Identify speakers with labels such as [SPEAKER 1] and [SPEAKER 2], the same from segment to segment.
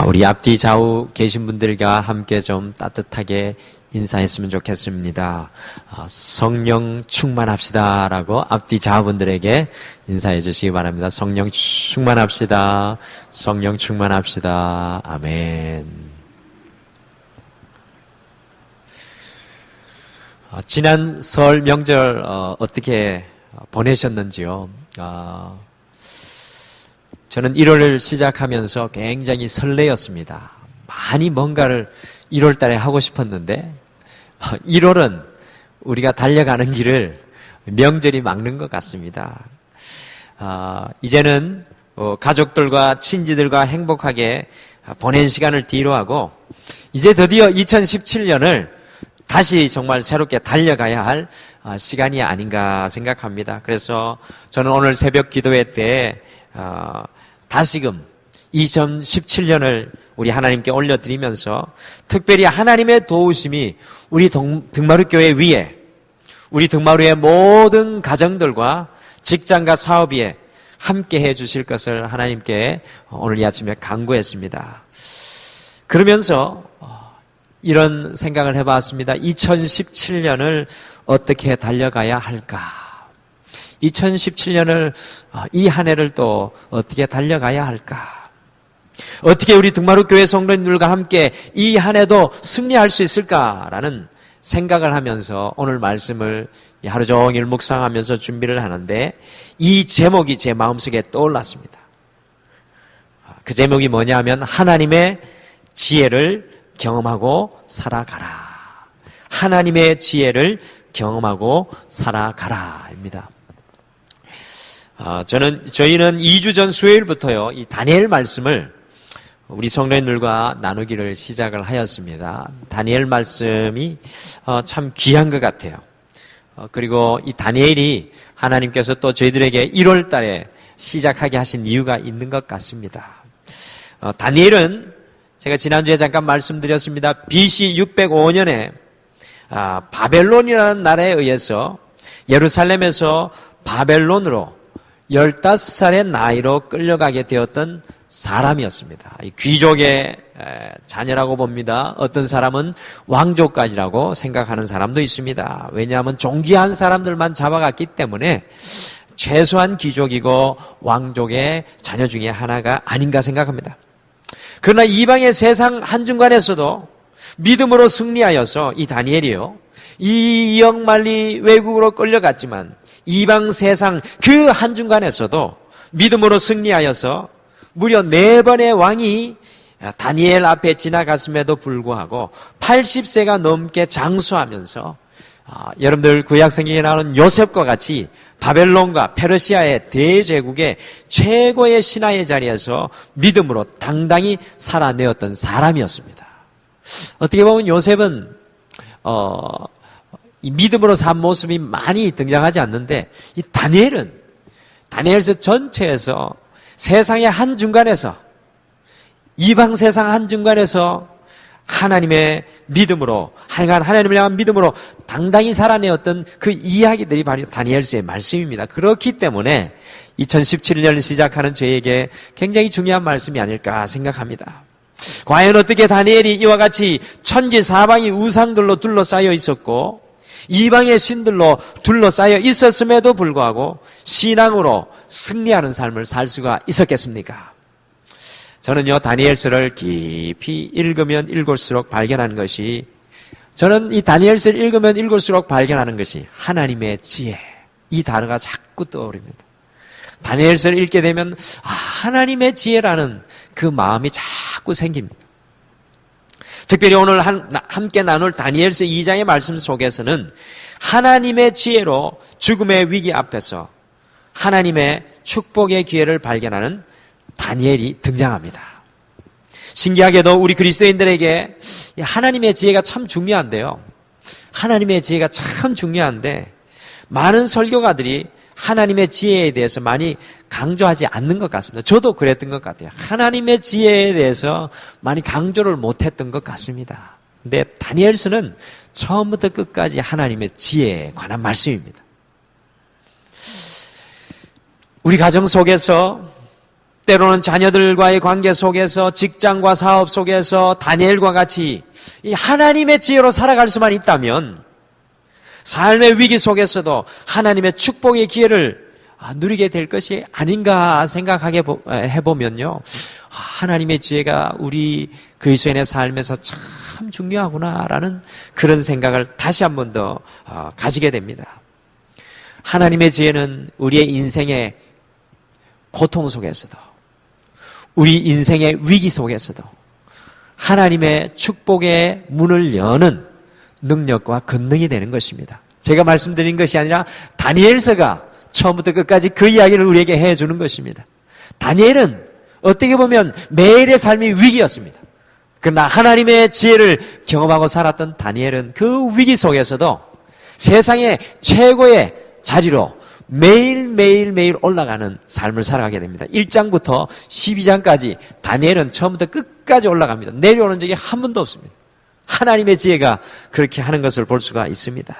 [SPEAKER 1] 우리 앞뒤 좌우 계신 분들과 함께 좀 따뜻하게 인사했으면 좋겠습니다. 성령 충만합시다라고 앞뒤 좌우분들에게 인사해 주시기 바랍니다. 성령 충만합시다. 성령 충만합시다. 아멘. 지난 설 명절 어떻게 보내셨는지요? 저는 1월을 시작하면서 굉장히 설레었습니다. 많이 뭔가를 1월 달에 하고 싶었는데 1월은 우리가 달려가는 길을 명절이 막는 것 같습니다. 이제는 가족들과 친지들과 행복하게 보낸 시간을 뒤로 하고 이제 드디어 2017년을 다시 정말 새롭게 달려가야 할 시간이 아닌가 생각합니다. 그래서 저는 오늘 새벽 기도회 때 다시금 2017년을 우리 하나님께 올려드리면서 특별히 하나님의 도우심이 우리 등마루교회 위에 우리 등마루의 모든 가정들과 직장과 사업 위에 함께 해 주실 것을 하나님께 오늘 이 아침에 간구했습니다. 그러면서 이런 생각을 해봤습니다. 2017년을 어떻게 달려가야 할까? 2017년을 이 한 해를 또 어떻게 달려가야 할까? 어떻게 우리 등마루교회 성도님들과 함께 이 한 해도 승리할 수 있을까라는 생각을 하면서 오늘 말씀을 하루 종일 묵상하면서 준비를 하는데 이 제목이 제 마음속에 떠올랐습니다. 그 제목이 뭐냐면 하나님의 지혜를 경험하고 살아가라. 하나님의 지혜를 경험하고 살아가라입니다. 저희는 2주 전 수요일부터요, 이 다니엘 말씀을 우리 성도님들과 나누기를 시작을 하였습니다. 다니엘 말씀이 참 귀한 것 같아요. 그리고 이 다니엘이 하나님께서 또 저희들에게 1월 달에 시작하게 하신 이유가 있는 것 같습니다. 다니엘은 제가 지난주에 잠깐 말씀드렸습니다. BC 605년에 바벨론이라는 나라에 의해서 예루살렘에서 바벨론으로 15살의 나이로 끌려가게 되었던 사람이었습니다. 귀족의 자녀라고 봅니다. 어떤 사람은 왕족까지라고 생각하는 사람도 있습니다. 왜냐하면 존귀한 사람들만 잡아갔기 때문에 최소한 귀족이고 왕족의 자녀 중에 하나가 아닌가 생각합니다. 그러나 이방의 세상 한중간에서도 믿음으로 승리하여서 이 다니엘이요, 이 영만리 외국으로 끌려갔지만 이방 세상 그 한중간에서도 믿음으로 승리하여서 무려 4번의 왕이 다니엘 앞에 지나갔음에도 불구하고 80세가 넘게 장수하면서 여러분들 구약성경에 나오는 요셉과 같이 바벨론과 페르시아의 대제국의 최고의 신하의 자리에서 믿음으로 당당히 살아내었던 사람이었습니다. 어떻게 보면 요셉은 이 믿음으로 산 모습이 많이 등장하지 않는데 이 다니엘서 전체에서 세상의 한중간에서 이방 세상 한중간에서 하나님의 믿음으로 하나님을 향한 믿음으로 당당히 살아내었던 그 이야기들이 바로 다니엘서의 말씀입니다. 그렇기 때문에 2017년을 시작하는 저에게 굉장히 중요한 말씀이 아닐까 생각합니다. 과연 어떻게 다니엘이 이와 같이 천지 사방이 우상들로 둘러싸여 있었고 이방의 신들로 둘러싸여 있었음에도 불구하고 신앙으로 승리하는 삶을 살 수가 있었겠습니까? 저는요, 다니엘서를 깊이 읽으면 읽을수록 발견하는 것이, 저는 이 다니엘서를 읽으면 읽을수록 발견하는 것이 하나님의 지혜, 이 단어가 자꾸 떠오릅니다. 다니엘서를 읽게 되면 하나님의 지혜라는 그 마음이 자꾸 생깁니다. 특별히 오늘 함께 나눌 다니엘서 2장의 말씀 속에서는 하나님의 지혜로 죽음의 위기 앞에서 하나님의 축복의 기회를 발견하는 다니엘이 등장합니다. 신기하게도 우리 그리스도인들에게 하나님의 지혜가 참 중요한데요. 하나님의 지혜가 참 중요한데 많은 설교가들이 하나님의 지혜에 대해서 많이 강조하지 않는 것 같습니다. 저도 그랬던 것 같아요. 하나님의 지혜에 대해서 많이 강조를 못했던 것 같습니다. 근데 다니엘서는 처음부터 끝까지 하나님의 지혜에 관한 말씀입니다. 우리 가정 속에서 때로는 자녀들과의 관계 속에서, 직장과 사업 속에서 다니엘과 같이 이 하나님의 지혜로 살아갈 수만 있다면 삶의 위기 속에서도 하나님의 축복의 기회를 누리게 될 것이 아닌가 생각하게 해보면요, 하나님의 지혜가 우리 그리스도인의 삶에서 참 중요하구나라는 그런 생각을 다시 한 번 더 가지게 됩니다. 하나님의 지혜는 우리의 인생의 고통 속에서도, 우리 인생의 위기 속에서도 하나님의 축복의 문을 여는 능력과 권능이 되는 것입니다. 제가 말씀드린 것이 아니라 다니엘서가 처음부터 끝까지 그 이야기를 우리에게 해주는 것입니다. 다니엘은 어떻게 보면 매일의 삶이 위기였습니다. 그러나 하나님의 지혜를 경험하고 살았던 다니엘은 그 위기 속에서도 세상의 최고의 자리로 매일 올라가는 삶을 살아가게 됩니다. 1장부터 12장까지 다니엘은 처음부터 끝까지 올라갑니다. 내려오는 적이 한 번도 없습니다. 하나님의 지혜가 그렇게 하는 것을 볼 수가 있습니다.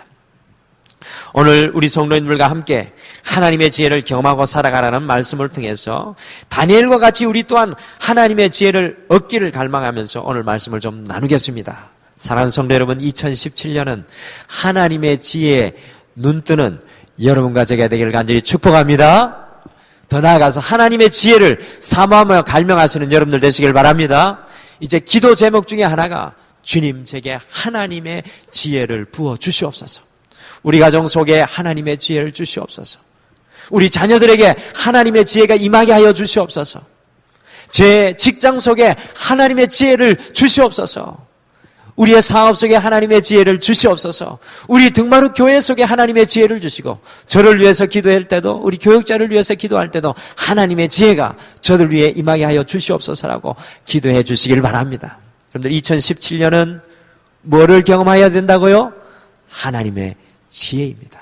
[SPEAKER 1] 오늘 우리 성도님들과 함께 하나님의 지혜를 경험하고 살아가라는 말씀을 통해서 다니엘과 같이 우리 또한 하나님의 지혜를 얻기를 갈망하면서 오늘 말씀을 좀 나누겠습니다. 사랑하는 성도 여러분, 2017년은 하나님의 지혜에 눈뜨는 여러분과 제가 되기를 간절히 축복합니다. 더 나아가서 하나님의 지혜를 사모하며 갈망하시는 여러분들 되시길 바랍니다. 이제 기도 제목 중에 하나가 주님, 제게 하나님의 지혜를 부어 주시옵소서. 우리 가정 속에 하나님의 지혜를 주시옵소서. 우리 자녀들에게 하나님의 지혜가 임하게 하여 주시옵소서. 제 직장 속에 하나님의 지혜를 주시옵소서. 우리의 사업 속에 하나님의 지혜를 주시옵소서. 우리 등마루 교회 속에 하나님의 지혜를 주시고, 저를 위해서 기도할 때도, 우리 교육자를 위해서 기도할 때도 하나님의 지혜가 저들 위해 임하게 하여 주시옵소서라고 기도해 주시길 바랍니다. 여러분들, 2017년은 뭐를 경험해야 된다고요? 하나님의 지혜입니다.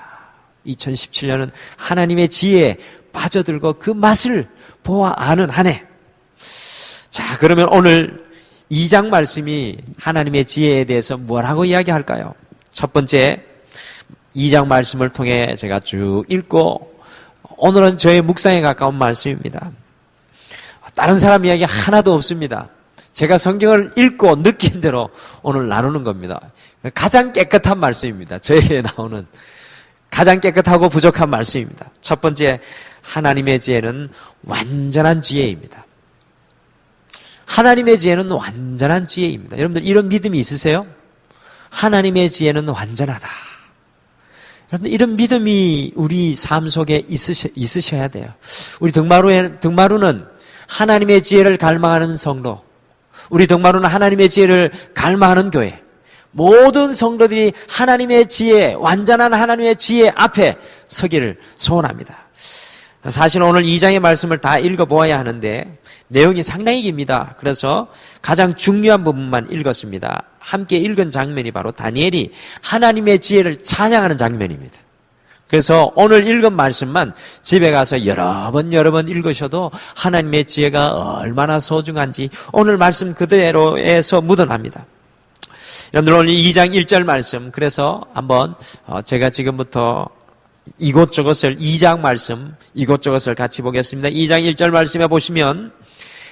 [SPEAKER 1] 2017년은 하나님의 지혜에 빠져들고 그 맛을 보아 아는 한 해. 자, 그러면 오늘 2장 말씀이 하나님의 지혜에 대해서 뭐라고 이야기할까요? 첫 번째, 2장 말씀을 통해 제가 쭉 읽고, 오늘은 저의 묵상에 가까운 말씀입니다. 다른 사람 이야기 하나도 없습니다. 제가 성경을 읽고 느낀 대로 오늘 나누는 겁니다. 가장 깨끗한 말씀입니다. 저에게 나오는 가장 깨끗하고 부족한 말씀입니다. 첫 번째, 하나님의 지혜는 완전한 지혜입니다. 하나님의 지혜는 완전한 지혜입니다. 여러분들, 이런 믿음이 있으세요? 하나님의 지혜는 완전하다. 여러분들, 이런 믿음이 우리 삶 속에 있으셔야 돼요. 우리 등마루는 하나님의 지혜를 갈망하는 성도, 우리 등마루는 하나님의 지혜를 갈망하는 교회, 모든 성도들이 하나님의 지혜, 완전한 하나님의 지혜 앞에 서기를 소원합니다. 사실 오늘 2장의 말씀을 다 읽어보아야 하는데 내용이 상당히 깁니다. 그래서 가장 중요한 부분만 읽었습니다. 함께 읽은 장면이 바로 다니엘이 하나님의 지혜를 찬양하는 장면입니다. 그래서 오늘 읽은 말씀만 집에 가서 여러 번 읽으셔도 하나님의 지혜가 얼마나 소중한지 오늘 말씀 그대로에서 묻어납니다. 여러분들, 오늘 2장 1절 말씀, 그래서 한번 제가 지금부터 이곳저곳을 2장 말씀 이곳저곳을 같이 보겠습니다. 2장 1절 말씀에 보시면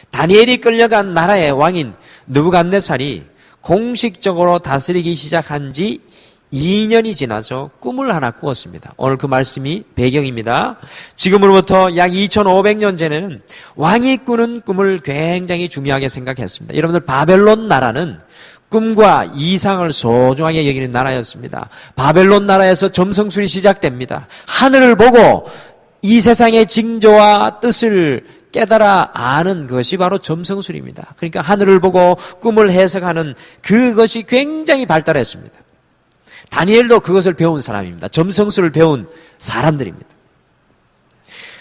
[SPEAKER 1] 다니엘이 끌려간 나라의 왕인 느부갓네살이 공식적으로 다스리기 시작한 지 2년이 지나서 꿈을 하나 꾸었습니다. 오늘 그 말씀이 배경입니다. 지금으로부터 약 2500년 전에는 왕이 꾸는 꿈을 굉장히 중요하게 생각했습니다. 여러분들, 바벨론 나라는 꿈과 이상을 소중하게 여기는 나라였습니다. 바벨론 나라에서 점성술이 시작됩니다. 하늘을 보고 이 세상의 징조와 뜻을 깨달아 아는 것이 바로 점성술입니다. 그러니까 하늘을 보고 꿈을 해석하는 그것이 굉장히 발달했습니다. 다니엘도 그것을 배운 사람입니다. 점성술을 배운 사람들입니다.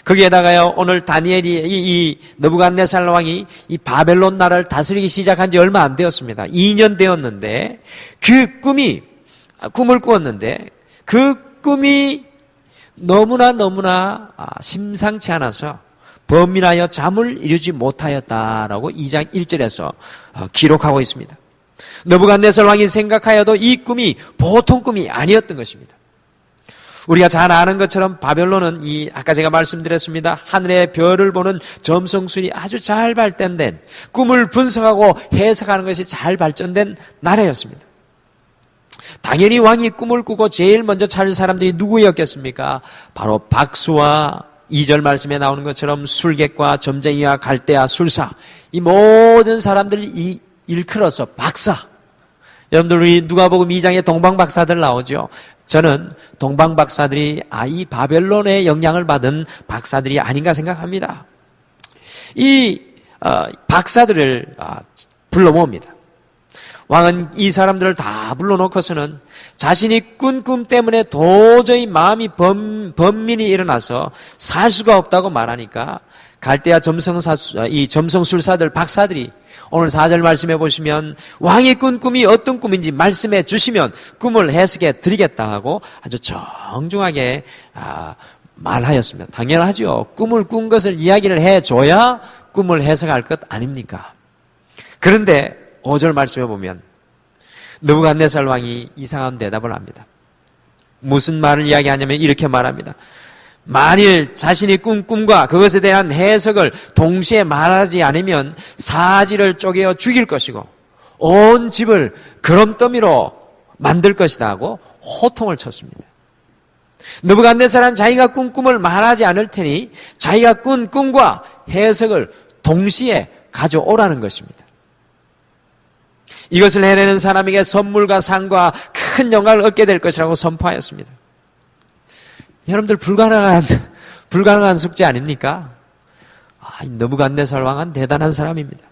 [SPEAKER 1] 거기에다가요, 오늘 다니엘이 이 느부갓네살 왕이 이 바벨론 나라를 다스리기 시작한 지 얼마 안 되었습니다. 2년 되었는데 그 꿈을 꾸었는데 그 꿈이 너무나 심상치 않아서 범인하여 잠을 이루지 못하였다라고 2장 1절에서 기록하고 있습니다. 느부갓네살 왕이 생각하여도 이 꿈이 보통 꿈이 아니었던 것입니다. 우리가 잘 아는 것처럼 바벨론은 아까 제가 말씀드렸습니다. 하늘의 별을 보는 점성술이 아주 잘 발전된, 꿈을 분석하고 해석하는 것이 잘 발전된 나라였습니다. 당연히 왕이 꿈을 꾸고 제일 먼저 찾을 사람들이 누구였겠습니까? 바로 박수와 2절 말씀에 나오는 것처럼 술객과 점쟁이와 갈대아 술사, 이 모든 사람들이 일컬어서 박사. 여러분들 우리 누가복음 2장에 동방박사들 나오죠. 저는 동방박사들이 이 바벨론의 영향을 받은 박사들이 아닌가 생각합니다. 이 박사들을 불러 모읍니다. 왕은 이 사람들을 다 불러놓고서는 자신이 꾼 꿈 때문에 도저히 마음이 번민이 일어나서 살 수가 없다고 말하니까 갈대아 점성술사들 박사들이 오늘 4절 말씀해 보시면 왕이 꾼 꿈이 어떤 꿈인지 말씀해 주시면 꿈을 해석해 드리겠다 하고 아주 정중하게 말하였습니다. 당연하죠. 꿈을 꾼 것을 이야기를 해줘야 꿈을 해석할 것 아닙니까? 그런데 5절 말씀해 보면 느부갓네살 왕이 이상한 대답을 합니다. 무슨 말을 이야기하냐면 이렇게 말합니다. 만일 자신이 꾼 꿈과 그것에 대한 해석을 동시에 말하지 않으면 사지를 쪼개어 죽일 것이고 온 집을 그럼더미로 만들 것이다 하고 호통을 쳤습니다. 느부갓네살은 자기가 꾼 꿈을 말하지 않을 테니 자기가 꾼 꿈과 해석을 동시에 가져오라는 것입니다. 이것을 해내는 사람에게 선물과 상과 큰 영광을 얻게 될 것이라고 선포하였습니다. 여러분들 불가능한 숙제 아닙니까? 느부갓네살 왕은 대단한 사람입니다.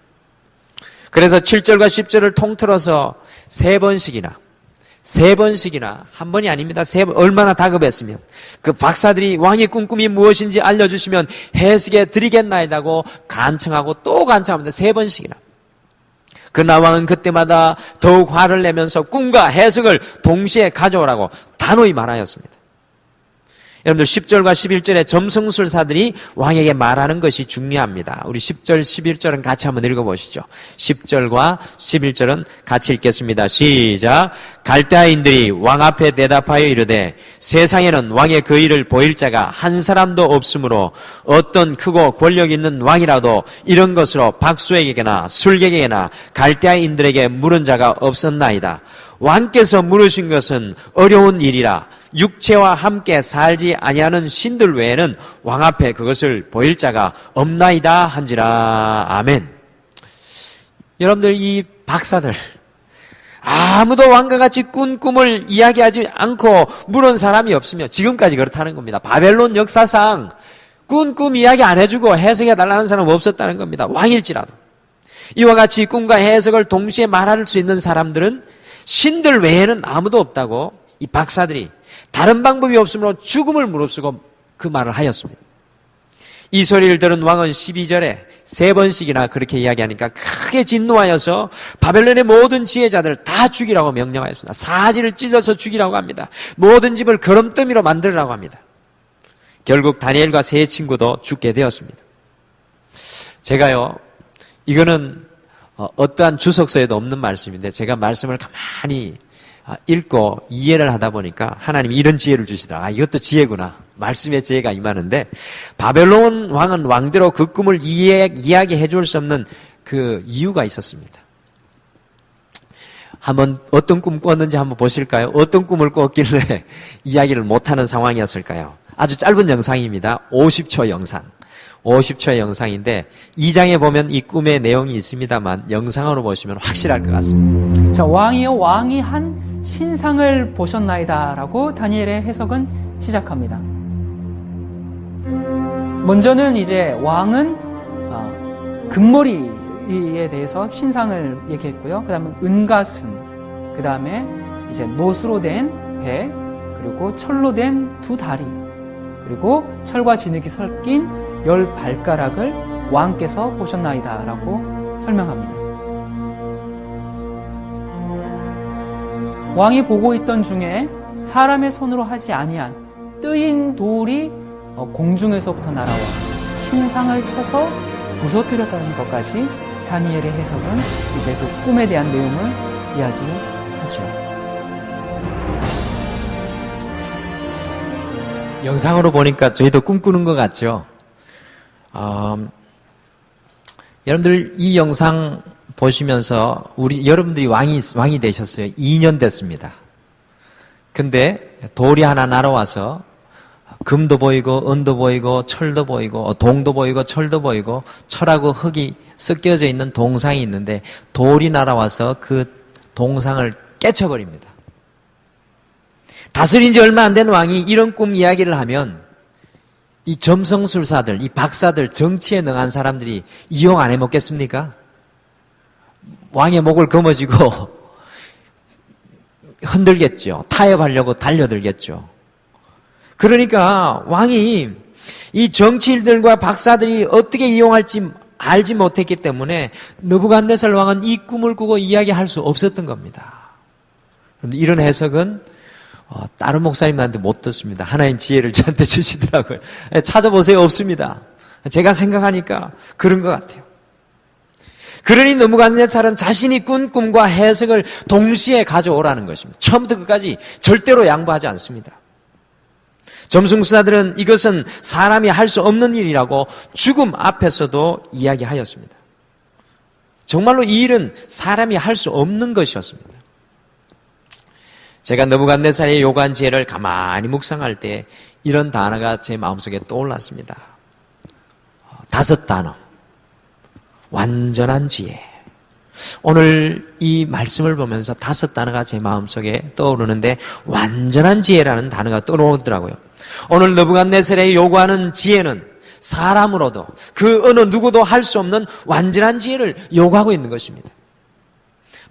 [SPEAKER 1] 그래서 7절과 10절을 통틀어서 3번씩이나 한 번이 아닙니다. 3번, 얼마나 다급했으면 그 박사들이 왕의 꿈이 무엇인지 알려주시면 해석해 드리겠나이다고 간청하고 또 간청합니다. 3번씩이나. 그러나 왕은 그때마다 더욱 화를 내면서 꿈과 해석을 동시에 가져오라고 단호히 말하였습니다. 여러분들 10절과 11절에 점성술사들이 왕에게 말하는 것이 중요합니다. 우리 10절, 11절은 같이 한번 읽어보시죠. 10절과 11절은 같이 읽겠습니다. 시작. 갈대아인들이 왕 앞에 대답하여 이르되 세상에는 왕의 그 일을 보일 자가 한 사람도 없으므로 어떤 크고 권력 있는 왕이라도 이런 것으로 박수에게나 술객에게나 갈대아인들에게 물은 자가 없었나이다. 왕께서 물으신 것은 어려운 일이라 육체와 함께 살지 아니하는 신들 외에는 왕 앞에 그것을 보일 자가 없나이다 한지라. 아멘. 여러분들 이 박사들 아무도 왕과 같이 꾼 꿈을 이야기하지 않고 물은 사람이 없으며 지금까지 그렇다는 겁니다. 바벨론 역사상 꾼 꿈 이야기 안 해주고 해석해 달라는 사람은 없었다는 겁니다. 왕일지라도. 이와 같이 꿈과 해석을 동시에 말할 수 있는 사람들은 신들 외에는 아무도 없다고 이 박사들이 다른 방법이 없으므로 죽음을 무릅쓰고 그 말을 하였습니다. 이 소리를 들은 왕은 12절에 3번씩이나 그렇게 이야기하니까 크게 진노하여서 바벨론의 모든 지혜자들을 다 죽이라고 명령하였습니다. 사지를 찢어서 죽이라고 합니다. 모든 집을 거름더미로 만들라고 합니다. 결국 다니엘과 세 친구도 죽게 되었습니다. 제가요, 이거는 어떠한 주석서에도 없는 말씀인데 제가 말씀을 가만히 읽고 이해를 하다 보니까 하나님이 이런 지혜를 주시더라. 이것도 지혜구나. 말씀의 지혜가 임하는데 바벨론 왕은 왕대로 그 꿈을 이야기해 줄 수 없는 그 이유가 있었습니다. 한번 어떤 꿈 꿨는지 한번 보실까요? 어떤 꿈을 꿨길래 이야기를 못하는 상황이었을까요? 아주 짧은 영상입니다. 50초 영상. 50초의 영상인데 2장에 보면 이 꿈의 내용이 있습니다만 영상으로 보시면 확실할 것 같습니다.
[SPEAKER 2] 자, 왕이여 왕이 한 신상을 보셨나이다 라고 다니엘의 해석은 시작합니다. 먼저는 이제 왕은 금머리에 대해서 신상을 얘기했고요. 그 다음에 은가슴, 그 다음에 이제 노수로 된 배, 그리고 철로 된 2다리, 그리고 철과 진흙이 섞인 10발가락을 왕께서 보셨나이다 라고 설명합니다. 왕이 보고 있던 중에 사람의 손으로 하지 아니한 뜨인 돌이 공중에서부터 날아와 신상을 쳐서 부서뜨렸다는 것까지 다니엘의 해석은 이제 그 꿈에 대한 내용을 이야기하죠.
[SPEAKER 1] 영상으로 보니까 저희도 꿈꾸는 것 같죠? 여러분들 이 영상 보시면서 여러분들이 왕이 되셨어요. 2년 됐습니다. 근데 돌이 하나 날아와서 금도 보이고 은도 보이고 철도 보이고 동도 보이고 철도 보이고 철하고 흙이 섞여져 있는 동상이 있는데 돌이 날아와서 그 동상을 깨쳐버립니다. 다스린 지 얼마 안 된 왕이 이런 꿈 이야기를 하면 이 점성술사들, 이 박사들, 정치에 능한 사람들이 이용 안 해먹겠습니까? 왕의 목을 거머쥐고 흔들겠죠. 타협하려고 달려들겠죠. 그러니까 왕이 이 정치인들과 박사들이 어떻게 이용할지 알지 못했기 때문에 느부갓네살 왕은 이 꿈을 꾸고 이야기할 수 없었던 겁니다. 이런 해석은 다른 목사님한테 못 듣습니다. 하나님 지혜를 저한테 주시더라고요. 찾아보세요. 없습니다. 제가 생각하니까 그런 것 같아요. 그러니 느부갓네살은 자신이 꾼 꿈과 해석을 동시에 가져오라는 것입니다. 처음부터 끝까지 절대로 양보하지 않습니다. 점성술사들은 이것은 사람이 할 수 없는 일이라고 죽음 앞에서도 이야기하였습니다. 정말로 이 일은 사람이 할 수 없는 것이었습니다. 제가 느부갓네살의 요구한 지혜를 가만히 묵상할 때 이런 단어가 제 마음속에 떠올랐습니다. 5단어. 완전한 지혜. 오늘 이 말씀을 보면서 5단어가 제 마음속에 떠오르는데 완전한 지혜라는 단어가 떠오르더라고요. 오늘 느부갓네살이 요구하는 지혜는 사람으로도 그 어느 누구도 할 수 없는 완전한 지혜를 요구하고 있는 것입니다.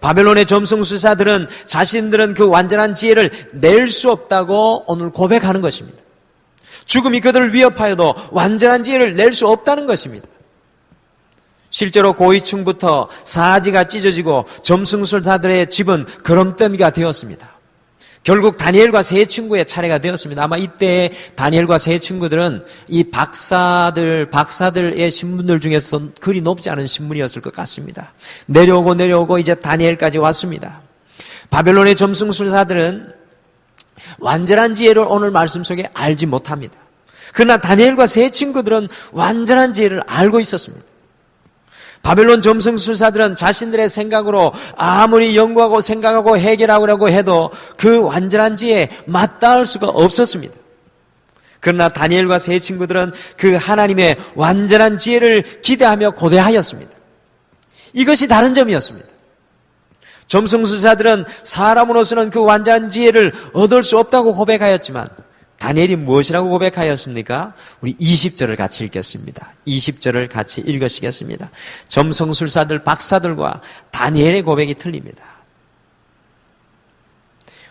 [SPEAKER 1] 바벨론의 점성술사들은 자신들은 그 완전한 지혜를 낼 수 없다고 오늘 고백하는 것입니다. 죽음이 그들을 위협하여도 완전한 지혜를 낼 수 없다는 것입니다. 실제로 고위층부터 사지가 찢어지고 점성술사들의 집은 거름더미가 되었습니다. 결국 다니엘과 세 친구의 차례가 되었습니다. 아마 이때 다니엘과 세 친구들은 이 박사들의 신분들 중에서도 그리 높지 않은 신분이었을 것 같습니다. 내려오고 이제 다니엘까지 왔습니다. 바벨론의 점성술사들은 완전한 지혜를 오늘 말씀 속에 알지 못합니다. 그러나 다니엘과 세 친구들은 완전한 지혜를 알고 있었습니다. 바벨론 점성술사들은 자신들의 생각으로 아무리 연구하고 생각하고 해결하려고 해도 그 완전한 지혜에 맞닿을 수가 없었습니다. 그러나 다니엘과 세 친구들은 그 하나님의 완전한 지혜를 기대하며 고대하였습니다. 이것이 다른 점이었습니다. 점성술사들은 사람으로서는 그 완전한 지혜를 얻을 수 없다고 고백하였지만 다니엘이 무엇이라고 고백하였습니까? 우리 20절을 같이 읽겠습니다. 20절을 같이 읽으시겠습니다. 점성술사들, 박사들과 다니엘의 고백이 틀립니다.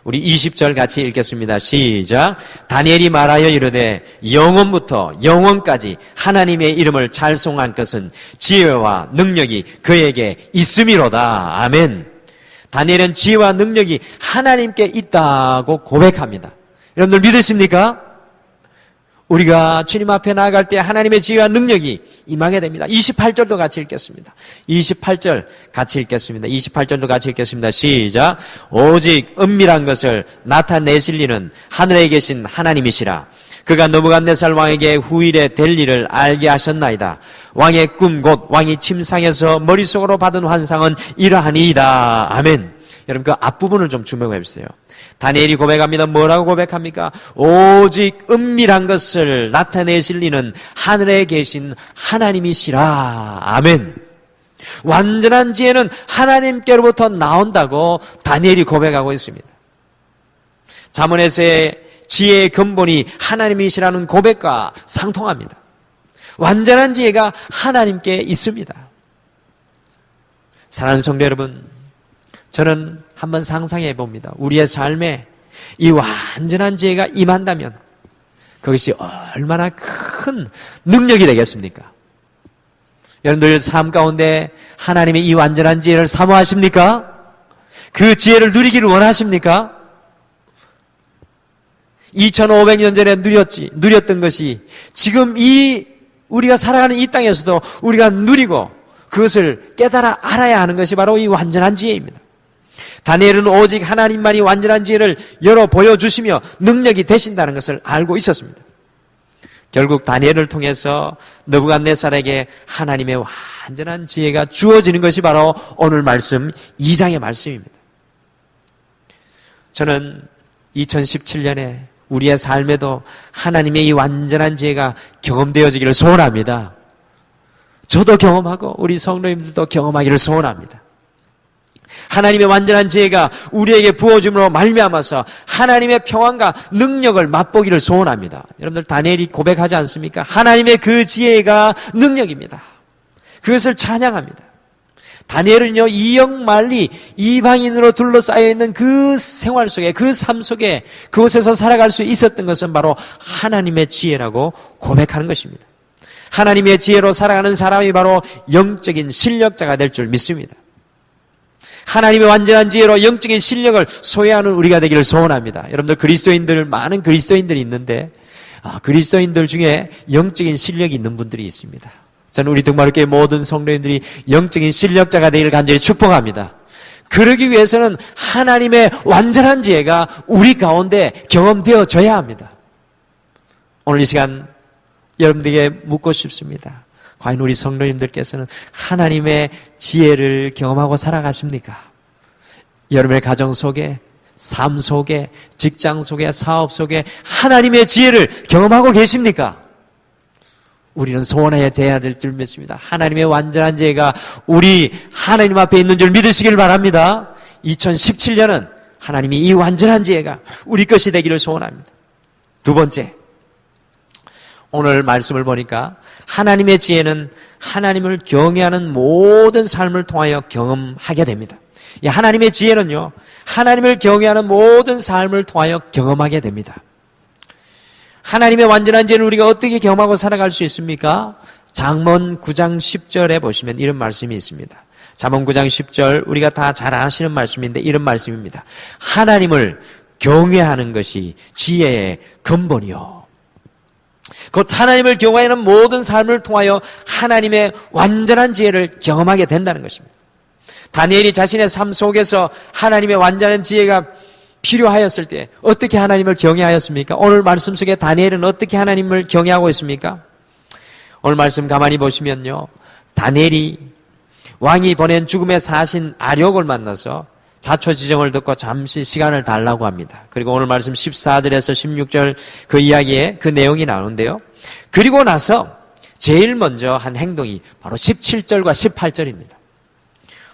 [SPEAKER 1] 우리 20절 같이 읽겠습니다. 시작. 다니엘이 말하여 이르되 영원부터 영원까지 하나님의 이름을 찬송한 것은 지혜와 능력이 그에게 있음이로다. 아멘. 다니엘은 지혜와 능력이 하나님께 있다고 고백합니다. 여러분들 믿으십니까? 우리가 주님 앞에 나아갈 때 하나님의 지혜와 능력이 임하게 됩니다. 28절도 같이 읽겠습니다. 28절 같이 읽겠습니다. 28절도 같이 읽겠습니다. 시작. 오직 은밀한 것을 나타내실 이는 하늘에 계신 하나님이시라. 그가 느부갓네살 왕에게 후일에 될 일을 알게 하셨나이다. 왕의 꿈 곧 왕이 침상에서 머릿속으로 받은 환상은 이러하니이다. 아멘. 여러분 그 앞부분을 좀 주목해 주세요. 다니엘이 고백합니다. 뭐라고 고백합니까? 오직 은밀한 것을 나타내실 이는 하늘에 계신 하나님이시라. 아멘. 완전한 지혜는 하나님께로부터 나온다고 다니엘이 고백하고 있습니다. 잠언에서의 지혜의 근본이 하나님이시라는 고백과 상통합니다. 완전한 지혜가 하나님께 있습니다. 사랑하는 성도 여러분, 저는 한번 상상해 봅니다. 우리의 삶에 이 완전한 지혜가 임한다면 그것이 얼마나 큰 능력이 되겠습니까? 여러분들 삶 가운데 하나님의 이 완전한 지혜를 사모하십니까? 그 지혜를 누리기를 원하십니까? 2500년 전에 누렸던 것이 지금 우리가 살아가는 이 땅에서도 우리가 누리고 그것을 깨달아 알아야 하는 것이 바로 이 완전한 지혜입니다. 다니엘은 오직 하나님만이 완전한 지혜를 열어 보여주시며 능력이 되신다는 것을 알고 있었습니다. 결국 다니엘을 통해서 느부갓네살에게 하나님의 완전한 지혜가 주어지는 것이 바로 오늘 말씀 2장의 말씀입니다. 저는 2017년에 우리의 삶에도 하나님의 이 완전한 지혜가 경험되어지기를 소원합니다. 저도 경험하고 우리 성도님들도 경험하기를 소원합니다. 하나님의 완전한 지혜가 우리에게 부어줌으로 말미암아서 하나님의 평안과 능력을 맛보기를 소원합니다. 여러분들 다니엘이 고백하지 않습니까? 하나님의 그 지혜가 능력입니다. 그것을 찬양합니다. 다니엘은요, 이역만리 이방인으로 둘러싸여 있는 그 생활 속에, 그 삶 속에 그곳에서 살아갈 수 있었던 것은 바로 하나님의 지혜라고 고백하는 것입니다. 하나님의 지혜로 살아가는 사람이 바로 영적인 실력자가 될 줄 믿습니다. 하나님의 완전한 지혜로 영적인 실력을 소유하는 우리가 되기를 소원합니다. 여러분들 그리스도인들, 많은 그리스도인들이 있는데 그리스도인들 중에 영적인 실력이 있는 분들이 있습니다. 저는 우리 등마루교회 모든 성도인들이 영적인 실력자가 되기를 간절히 축복합니다. 그러기 위해서는 하나님의 완전한 지혜가 우리 가운데 경험되어져야 합니다. 오늘 이 시간 여러분들에게 묻고 싶습니다. 과연 우리 성도님들께서는 하나님의 지혜를 경험하고 살아가십니까? 여러분의 가정 속에, 삶 속에, 직장 속에, 사업 속에 하나님의 지혜를 경험하고 계십니까? 우리는 소원해야 돼야 될 줄 믿습니다. 하나님의 완전한 지혜가 우리 하나님 앞에 있는 줄 믿으시길 바랍니다. 2017년은 하나님이 이 완전한 지혜가 우리 것이 되기를 소원합니다. 두 번째, 오늘 말씀을 보니까 하나님의 지혜는 하나님을 경외하는 모든 삶을 통하여 경험하게 됩니다. 이 하나님의 지혜는요, 하나님을 경외하는 모든 삶을 통하여 경험하게 됩니다. 하나님의 완전한 지혜를 우리가 어떻게 경험하고 살아갈 수 있습니까? 잠언 9장 10절에 보시면 이런 말씀이 있습니다. 잠언 9장 10절, 우리가 다 잘 아시는 말씀인데 이런 말씀입니다. 하나님을 경외하는 것이 지혜의 근본이요, 곧 하나님을 경외하는 모든 삶을 통하여 하나님의 완전한 지혜를 경험하게 된다는 것입니다. 다니엘이 자신의 삶 속에서 하나님의 완전한 지혜가 필요하였을 때 어떻게 하나님을 경외하였습니까? 오늘 말씀 속에 다니엘은 어떻게 하나님을 경외하고 있습니까? 오늘 말씀 가만히 보시면요, 다니엘이 왕이 보낸 죽음의 사신 아력을 만나서 자초지정을 듣고 잠시 시간을 달라고 합니다. 그리고 오늘 말씀 14절에서 16절 그 이야기에 그 내용이 나오는데요, 그리고 나서 제일 먼저 한 행동이 바로 17절과 18절입니다.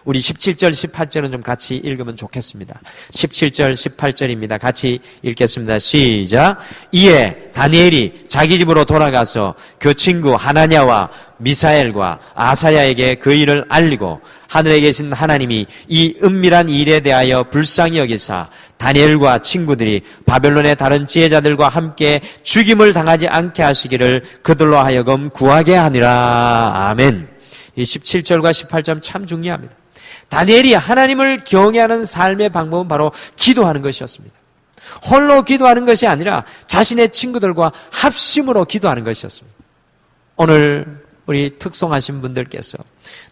[SPEAKER 1] 우리 17절, 18절은 좀 같이 읽으면 좋겠습니다. 17절, 18절입니다. 같이 읽겠습니다. 시작. 이에 다니엘이 자기 집으로 돌아가서 그 친구 하나냐와 미사엘과 아사야에게 그 일을 알리고 하늘에 계신 하나님이 이 은밀한 일에 대하여 불쌍히 여기사 다니엘과 친구들이 바벨론의 다른 지혜자들과 함께 죽임을 당하지 않게 하시기를 그들로 하여금 구하게 하니라. 아멘. 이 17절과 18절 참 중요합니다. 다니엘이 하나님을 경외하는 삶의 방법은 바로 기도하는 것이었습니다. 홀로 기도하는 것이 아니라 자신의 친구들과 합심으로 기도하는 것이었습니다. 오늘 우리 특송하신 분들께서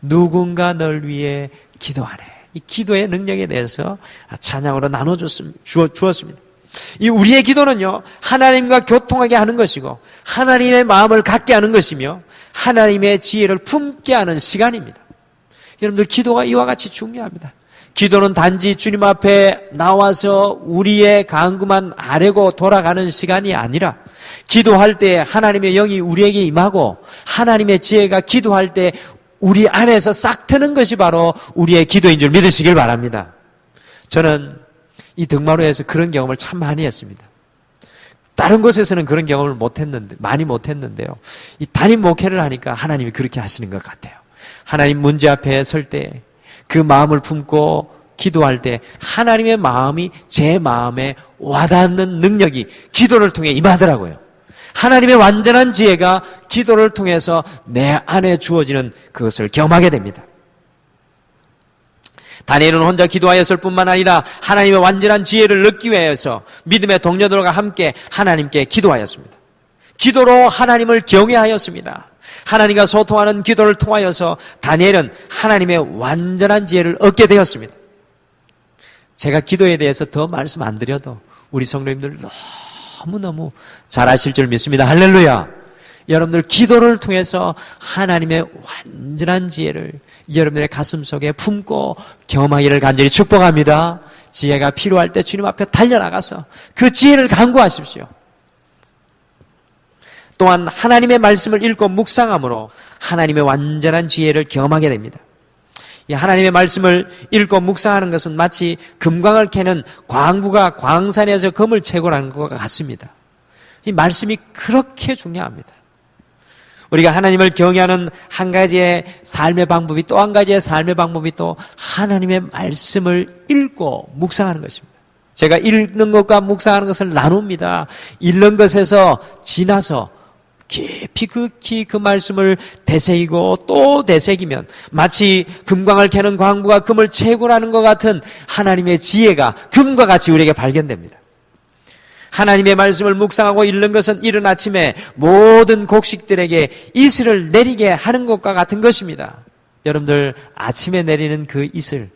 [SPEAKER 1] 누군가 널 위해 기도하네, 이 기도의 능력에 대해서 찬양으로 주었습니다. 이 우리의 기도는요, 하나님과 교통하게 하는 것이고 하나님의 마음을 갖게 하는 것이며 하나님의 지혜를 품게 하는 시간입니다. 여러분들 기도가 이와 같이 중요합니다. 기도는 단지 주님 앞에 나와서 우리의 간구만 아뢰고 돌아가는 시간이 아니라 기도할 때 하나님의 영이 우리에게 임하고 하나님의 지혜가 기도할 때 우리 안에서 싹 트는 것이 바로 우리의 기도인 줄 믿으시길 바랍니다. 저는 이 등마루에서 그런 경험을 참 많이 했습니다. 다른 곳에서는 그런 경험을 많이 못했는데요. 이 담임 목회를 하니까 하나님이 그렇게 하시는 것 같아요. 하나님 문제 앞에 설 때 그 마음을 품고 기도할 때 하나님의 마음이 제 마음에 와닿는 능력이 기도를 통해 임하더라고요. 하나님의 완전한 지혜가 기도를 통해서 내 안에 주어지는 그것을 경험하게 됩니다. 다니엘은 혼자 기도하였을 뿐만 아니라 하나님의 완전한 지혜를 얻기 위해서 믿음의 동료들과 함께 하나님께 기도하였습니다. 기도로 하나님을 경외하였습니다. 하나님과 소통하는 기도를 통하여서 다니엘은 하나님의 완전한 지혜를 얻게 되었습니다. 제가 기도에 대해서 더 말씀 안 드려도 우리 성도님들 너무너무 잘 아실 줄 믿습니다. 할렐루야. 여러분들 기도를 통해서 하나님의 완전한 지혜를 여러분들의 가슴 속에 품고 경험하기를 간절히 축복합니다. 지혜가 필요할 때 주님 앞에 달려나가서 그 지혜를 간구하십시오. 또한 하나님의 말씀을 읽고 묵상함으로 하나님의 완전한 지혜를 경험하게 됩니다. 이 하나님의 말씀을 읽고 묵상하는 것은 마치 금광을 캐는 광부가 광산에서 금을 채굴하는 것과 같습니다. 이 말씀이 그렇게 중요합니다. 우리가 하나님을 경외하는 한 가지의 삶의 방법이 또 한 가지의 삶의 방법이 또 하나님의 말씀을 읽고 묵상하는 것입니다. 제가 읽는 것과 묵상하는 것을 나눕니다. 읽는 것에서 지나서 깊이 그 말씀을 되새기고 또 되새기면 마치 금광을 캐는 광부가 금을 채굴하는 것 같은 하나님의 지혜가 금과 같이 우리에게 발견됩니다. 하나님의 말씀을 묵상하고 읽는 것은 이른 아침에 모든 곡식들에게 이슬을 내리게 하는 것과 같은 것입니다. 여러분들 아침에 내리는 그 이슬,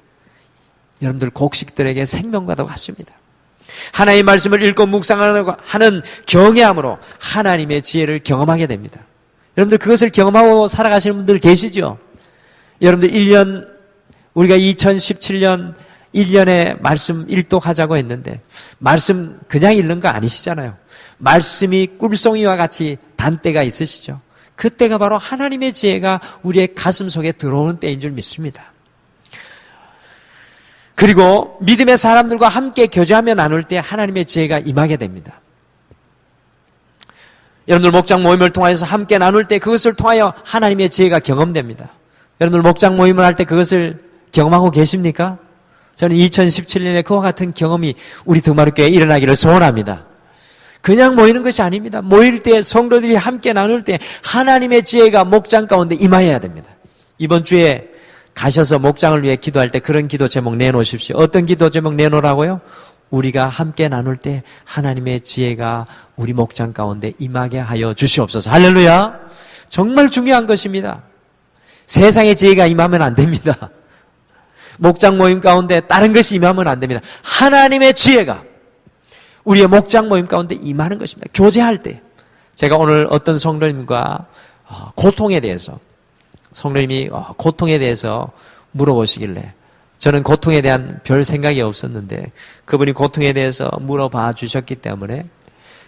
[SPEAKER 1] 여러분들 곡식들에게 생명과도 같습니다. 하나님의 말씀을 읽고 묵상하는 경외함으로 하나님의 지혜를 경험하게 됩니다. 여러분들 그것을 경험하고 살아가시는 분들 계시죠? 여러분들 우리가 2017년 1년에 말씀 일독하자고 했는데 말씀 그냥 읽는 거 아니시잖아요. 말씀이 꿀송이와 같이 단때가 있으시죠? 그때가 바로 하나님의 지혜가 우리의 가슴 속에 들어오는 때인 줄 믿습니다. 그리고 믿음의 사람들과 함께 교제하며 나눌 때 하나님의 지혜가 임하게 됩니다. 여러분들 목장 모임을 통해서 함께 나눌 때 그것을 통하여 하나님의 지혜가 경험됩니다. 여러분들 목장 모임을 할 때 그것을 경험하고 계십니까? 저는 2017년에 그와 같은 경험이 우리 등마루교회에 일어나기를 소원합니다. 그냥 모이는 것이 아닙니다. 모일 때 성도들이 함께 나눌 때 하나님의 지혜가 목장 가운데 임하여야 됩니다. 이번 주에 가셔서 목장을 위해 기도할 때 그런 기도 제목 내놓으십시오. 어떤 기도 제목 내놓으라고요? 우리가 함께 나눌 때 하나님의 지혜가 우리 목장 가운데 임하게 하여 주시옵소서. 할렐루야. 정말 중요한 것입니다. 세상의 지혜가 임하면 안 됩니다. 목장 모임 가운데 다른 것이 임하면 안 됩니다. 하나님의 지혜가 우리의 목장 모임 가운데 임하는 것입니다. 교제할 때 제가 오늘 어떤 성도님과 고통에 대해서 성도님이 고통에 대해서 물어보시길래 저는 고통에 대한 별 생각이 없었는데 그분이 고통에 대해서 물어봐 주셨기 때문에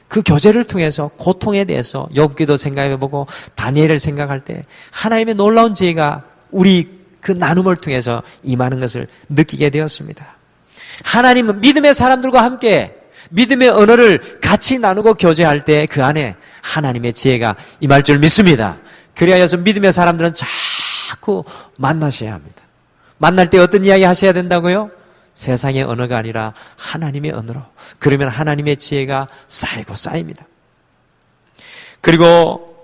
[SPEAKER 1] 그 교제를 통해서 고통에 대해서 욥기도 생각해보고 다니엘을 생각할 때 하나님의 놀라운 지혜가 우리 그 나눔을 통해서 임하는 것을 느끼게 되었습니다. 하나님은 믿음의 사람들과 함께 믿음의 언어를 같이 나누고 교제할 때 그 안에 하나님의 지혜가 임할 줄 믿습니다. 그리하여서 믿음의 사람들은 자꾸 만나셔야 합니다. 만날 때 어떤 이야기 하셔야 된다고요? 세상의 언어가 아니라 하나님의 언어로. 그러면 하나님의 지혜가 쌓이고 쌓입니다. 그리고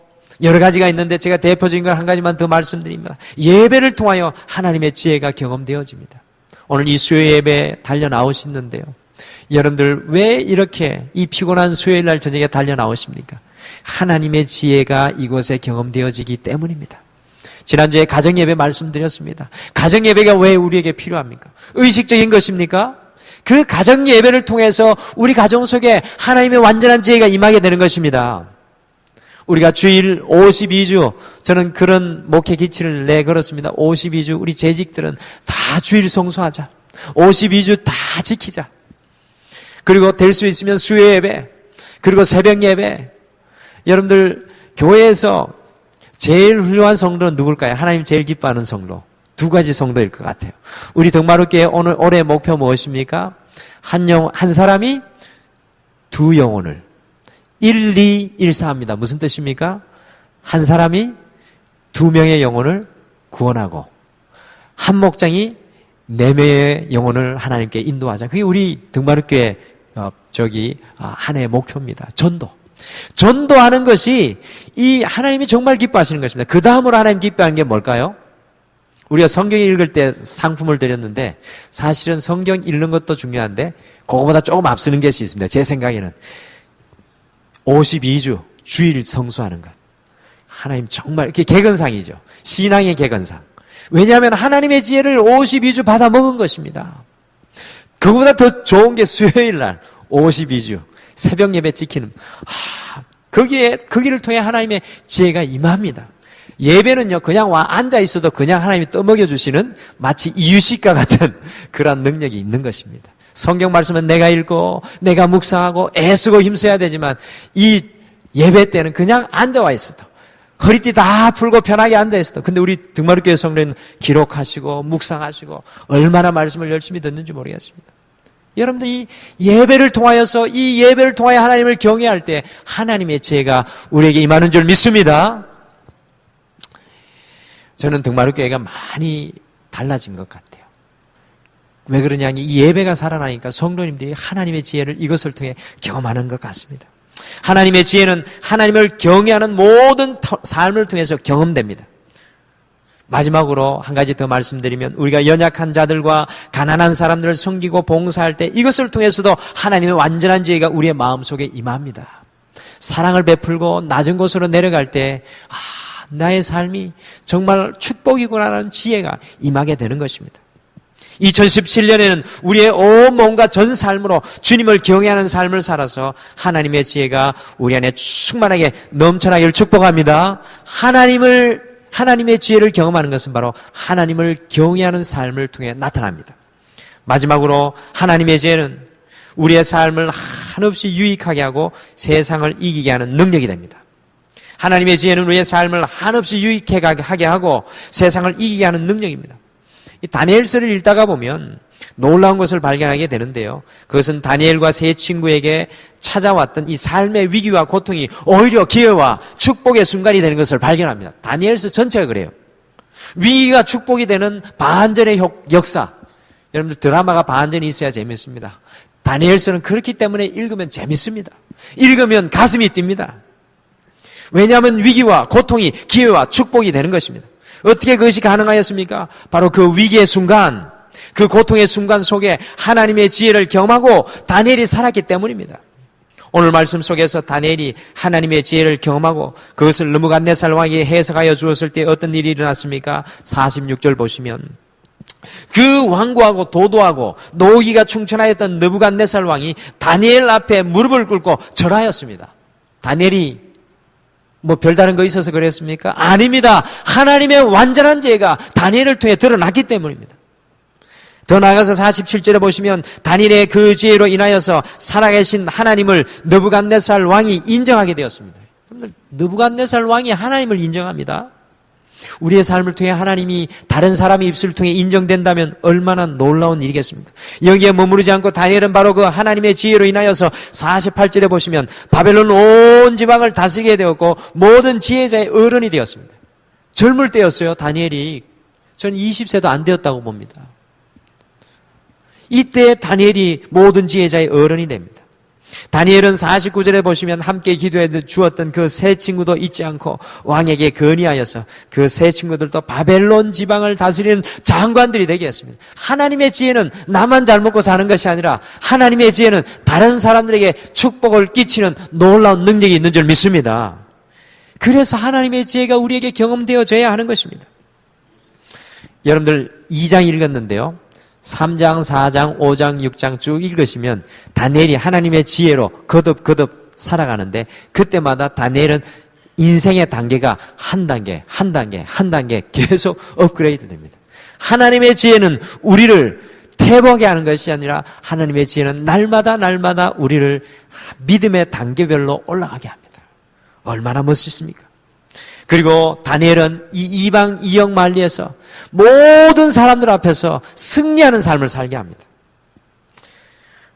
[SPEAKER 1] 여러 가지가 있는데 제가 대표적인 걸 한 가지만 더 말씀드립니다. 예배를 통하여 하나님의 지혜가 경험되어집니다. 오늘 이 수요 예배 달려 나오시는데요. 여러분들 왜 이렇게 이 피곤한 수요일 날 저녁에 달려 나오십니까? 하나님의 지혜가 이곳에 경험되어지기 때문입니다. 지난주에 가정예배 말씀드렸습니다. 가정예배가 왜 우리에게 필요합니까? 의식적인 것입니까? 그 가정예배를 통해서 우리 가정 속에 하나님의 완전한 지혜가 임하게 되는 것입니다. 우리가 주일 52주, 저는 그런 목회 기치를 내걸었습니다. 52주 우리 재직들은 다 주일 성수하자. 52주 다 지키자. 그리고 될 수 있으면 수요 예배, 그리고 새벽 예배. 여러분들 교회에서 제일 훌륭한 성도는 누굴까요? 하나님 제일 기뻐하는 성도. 두 가지 성도일 것 같아요. 우리 덕마루교회 오늘 올해 목표 무엇입니까? 한 사람이 두 영혼을 1, 2, 1, 4합니다. 무슨 뜻입니까? 한 사람이 두 명의 영혼을 구원하고 한 목장이 네 명의 영혼을 하나님께 인도하자. 그게 우리 덕마루교회 한 해의 목표입니다. 전도하는 것이 이 하나님이 정말 기뻐하시는 것입니다. 그 다음으로 하나님 기뻐하는 게 뭘까요? 우리가 성경 읽을 때 상품을 드렸는데 사실은 성경 읽는 것도 중요한데 그거보다 조금 앞서는 것이 있습니다. 제 생각에는 52주 주일 성수하는 것. 하나님 정말 이게 개근상이죠. 신앙의 개근상. 왜냐하면 하나님의 지혜를 52주 받아 먹은 것입니다. 그거보다 더 좋은 게 수요일 날 52주 새벽 예배 지키는 거기를 통해 하나님의 지혜가 임합니다. 예배는요, 그냥 와 앉아 있어도 그냥 하나님이 떠먹여 주시는 마치 이유식과 같은 그런 능력이 있는 것입니다. 성경 말씀은 내가 읽고 내가 묵상하고 애쓰고 힘써야 되지만 이 예배 때는 그냥 앉아와 있어도 허리띠 다 풀고 편하게 앉아 있어도 근데 우리 등마루교회 성도는 기록하시고 묵상하시고 얼마나 말씀을 열심히 듣는지 모르겠습니다. 여러분들 이 예배를 통하여서 이 예배를 통하여 하나님을 경외할 때 하나님의 지혜가 우리에게 임하는 줄 믿습니다. 저는 등마루교회가 많이 달라진 것 같아요. 왜 그러냐, 이 예배가 살아나니까 성도님들이 하나님의 지혜를 이것을 통해 경험하는 것 같습니다. 하나님의 지혜는 하나님을 경외하는 모든 삶을 통해서 경험됩니다. 마지막으로 한 가지 더 말씀드리면 우리가 연약한 자들과 가난한 사람들을 섬기고 봉사할 때 이것을 통해서도 하나님의 완전한 지혜가 우리의 마음속에 임합니다. 사랑을 베풀고 낮은 곳으로 내려갈 때 나의 삶이 정말 축복이구나라는 지혜가 임하게 되는 것입니다. 2017년에는 우리의 온 몸과 전 삶으로 주님을 경외하는 삶을 살아서 하나님의 지혜가 우리 안에 충만하게 넘쳐나기를 축복합니다. 하나님의 지혜를 경험하는 것은 바로 하나님을 경외하는 삶을 통해 나타납니다. 마지막으로 하나님의 지혜는 우리의 삶을 한없이 유익하게 하고 세상을 이기게 하는 능력이 됩니다. 하나님의 지혜는 우리의 삶을 한없이 유익하게 하고 세상을 이기게 하는 능력입니다. 이 다니엘서를 읽다가 보면 놀라운 것을 발견하게 되는데요. 그것은 다니엘과 세 친구에게 찾아왔던 이 삶의 위기와 고통이 오히려 기회와 축복의 순간이 되는 것을 발견합니다. 다니엘서 전체가 그래요. 위기가 축복이 되는 반전의 역사. 여러분들 드라마가 반전이 있어야 재밌습니다. 다니엘서는 그렇기 때문에 읽으면 재밌습니다. 읽으면 가슴이 뜁니다. 왜냐하면 위기와 고통이 기회와 축복이 되는 것입니다. 어떻게 그것이 가능하였습니까? 바로 그 위기의 순간, 그 고통의 순간 속에 하나님의 지혜를 경험하고 다니엘이 살았기 때문입니다. 오늘 말씀 속에서 다니엘이 하나님의 지혜를 경험하고 그것을 느부갓네살 왕에게 해석하여 주었을 때 어떤 일이 일어났습니까? 46절 보시면 그 완고하고 도도하고 노기가 충천하였던 느부갓네살 왕이 다니엘 앞에 무릎을 꿇고 절하였습니다. 다니엘이 별다른 거 있어서 그랬습니까? 아닙니다. 하나님의 완전한 지혜가 다니엘을 통해 드러났기 때문입니다. 더 나아가서 47절에 보시면 다니엘의 그 지혜로 인하여서 살아계신 하나님을 느부갓네살 왕이 인정하게 되었습니다. 여러분들, 느부갓네살 왕이 하나님을 인정합니다. 우리의 삶을 통해 하나님이 다른 사람의 입술을 통해 인정된다면 얼마나 놀라운 일이겠습니까? 여기에 머무르지 않고 다니엘은 바로 그 하나님의 지혜로 인하여서 48절에 보시면 바벨론 온 지방을 다스리게 되었고 모든 지혜자의 어른이 되었습니다. 젊을 때였어요. 다니엘이. 저는 20세도 안 되었다고 봅니다. 이때 다니엘이 모든 지혜자의 어른이 됩니다. 다니엘은 49절에 보시면 함께 기도해 주었던 그 세 친구도 잊지 않고 왕에게 건의하여서 그 세 친구들도 바벨론 지방을 다스리는 장관들이 되게 했습니다. 하나님의 지혜는 나만 잘 먹고 사는 것이 아니라 하나님의 지혜는 다른 사람들에게 축복을 끼치는 놀라운 능력이 있는 줄 믿습니다. 그래서 하나님의 지혜가 우리에게 경험되어져야 하는 것입니다. 여러분들 2장 읽었는데요. 3장, 4장, 5장, 6장 쭉 읽으시면 다니엘이 하나님의 지혜로 거듭 살아가는데 그때마다 다니엘은 인생의 단계가 한 단계 계속 업그레이드 됩니다. 하나님의 지혜는 우리를 퇴보하게 하는 것이 아니라 하나님의 지혜는 날마다 우리를 믿음의 단계별로 올라가게 합니다. 얼마나 멋있습니까? 그리고 다니엘은 이 이방 이역 만리에서 모든 사람들 앞에서 승리하는 삶을 살게 합니다.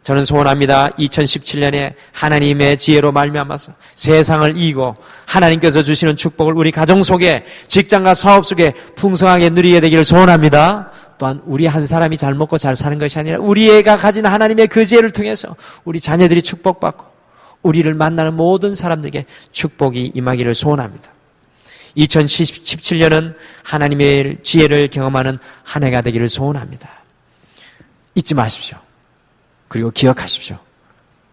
[SPEAKER 1] 저는 소원합니다. 2017년에 하나님의 지혜로 말미암아서 세상을 이기고 하나님께서 주시는 축복을 우리 가정 속에, 직장과 사업 속에 풍성하게 누리게 되기를 소원합니다. 또한 우리 한 사람이 잘 먹고 잘 사는 것이 아니라 우리 애가 가진 하나님의 그 지혜를 통해서 우리 자녀들이 축복받고 우리를 만나는 모든 사람들에게 축복이 임하기를 소원합니다. 2017년은 하나님의 지혜를 경험하는 한 해가 되기를 소원합니다. 잊지 마십시오. 그리고 기억하십시오.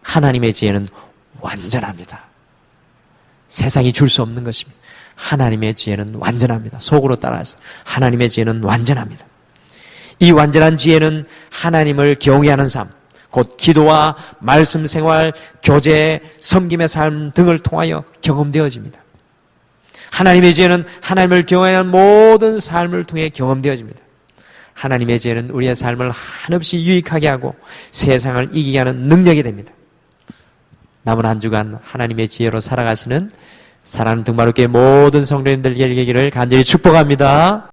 [SPEAKER 1] 하나님의 지혜는 완전합니다. 세상이 줄 수 없는 것입니다. 하나님의 지혜는 완전합니다. 속으로 따라서 하나님의 지혜는 완전합니다. 이 완전한 지혜는 하나님을 경외하는 삶, 곧 기도와 말씀 생활, 교제, 섬김의 삶 등을 통하여 경험되어집니다. 하나님의 지혜는 하나님을 경외하는 모든 삶을 통해 경험되어집니다. 하나님의 지혜는 우리의 삶을 한없이 유익하게 하고 세상을 이기게 하는 능력이 됩니다. 남은 한 주간 하나님의 지혜로 살아가시는 사랑하는 등마루교회 모든 성도님들 되기를 간절히 축복합니다.